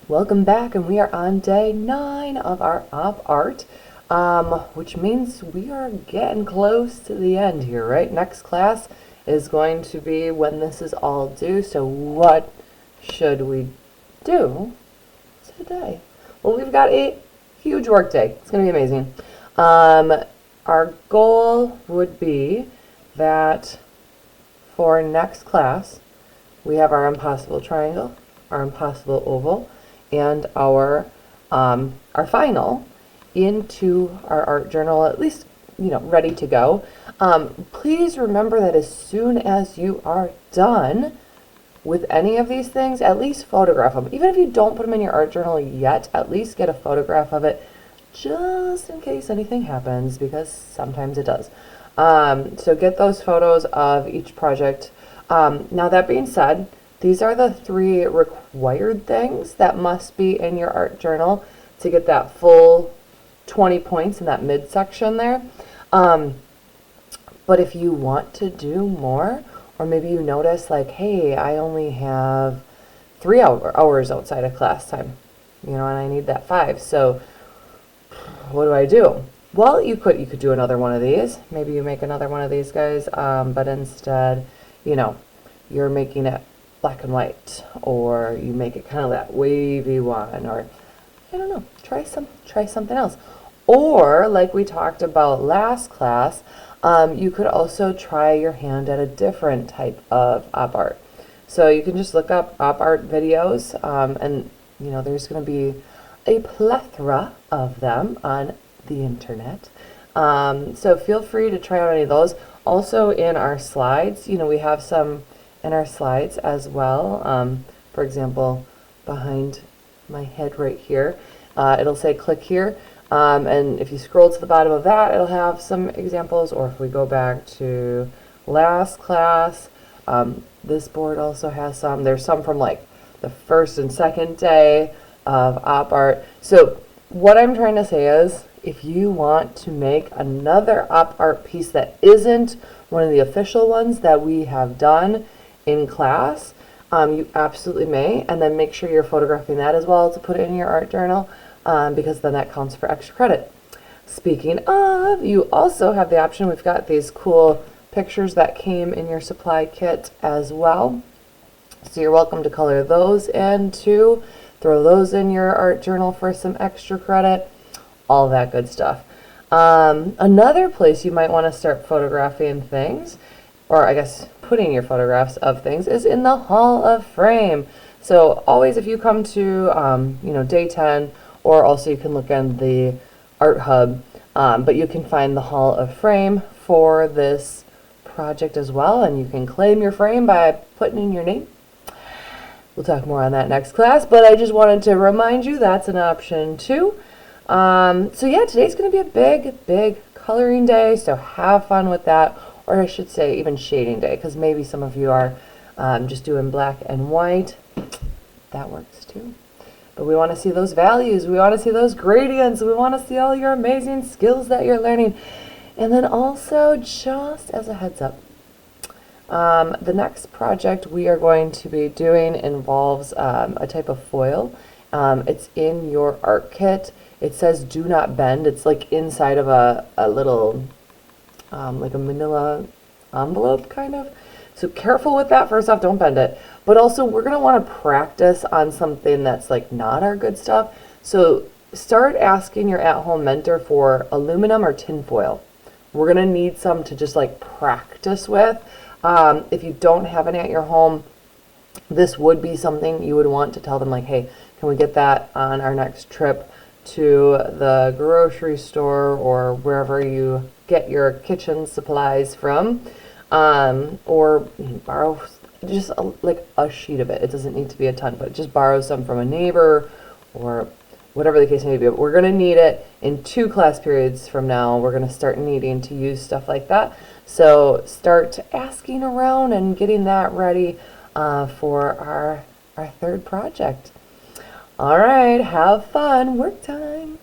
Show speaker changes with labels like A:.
A: Welcome back, and we are on day 9 of our op art, which means we are getting close to the end here, right? Next class is going to be when this is all due, so what should we do today? Well, we've got a huge work day. It's going to be amazing. Our goal would be that for next class, we have our impossible triangle, our impossible oval, and our final into our art journal, at least, ready to go. Please remember that as soon as you are done with any of these things, at least photograph them. Even if you don't put them in your art journal yet, at least get a photograph of it just in case anything happens, because sometimes it does. So get those photos of each project. Now, that being said, these are the 3 required things that must be in your art journal to get that full 20 points in that midsection there. But if you want to do more, or maybe you notice like, hey, I only have 3 hours outside of class time, and I need that 5. So what do I do? Well, you could do another one of these. Maybe you make another one of these guys, but instead, you're making it black and white, or you make it kind of that wavy one, or I don't know, try something else. Or like we talked about last class, you could also try your hand at a different type of op art. So you can just look up op art videos, and there's going to be a plethora of them on the internet. So feel free to try out any of those. Also in our slides, we have some in our slides as well. For example, behind my head right here, it'll say click here. And if you scroll to the bottom of that, it'll have some examples. Or if we go back to last class, this board also has some. There's some from like the first and second day of op art. So what I'm trying to say is, if you want to make another op art piece that isn't one of the official ones that we have done in class, you absolutely may, and then make sure you're photographing that as well to put it in your art journal, because then that counts for extra credit. Speaking of, you also have the option, we've got these cool pictures that came in your supply kit as well. So you're welcome to color those in too, throw those in your art journal for some extra credit, all that good stuff. Another place you might want to start photographing things, or I guess putting your photographs of things, is in the Hall of Frame. So always, if you come to day 10, or also you can look in the Art Hub, but you can find the Hall of Frame for this project as well, and you can claim your frame by putting in your name. We'll talk more on that next class, but I just wanted to remind you that's an option too. So yeah, today's going to be a big coloring day, so have fun with that, or I should say even shading day, because maybe some of you are just doing black and white. That works too. But we want to see those values, we want to see those gradients, we want to see all your amazing skills that you're learning. And then also, just as a heads up, the next project we are going to be doing involves a type of foil. It's in your art kit. It says do not bend. It's like inside of a little, like a manila envelope kind of. So careful with that. First off, don't bend it. But also, we're going to want to practice on something that's like not our good stuff. So start asking your at-home mentor for aluminum or tin foil. We're going to need some to just like practice with. If you don't have any at your home, this would be something you would want to tell them, like, hey, can we get that on our next trip to the grocery store or wherever you get your kitchen supplies from, or borrow just like a sheet of it. It doesn't need to be a ton, but just borrow some from a neighbor or whatever the case may be. But we're going to need it in 2 class periods from now. We're going to start needing to use stuff like that. So start asking around and getting that ready for our 3rd project. All right, have fun. Work time.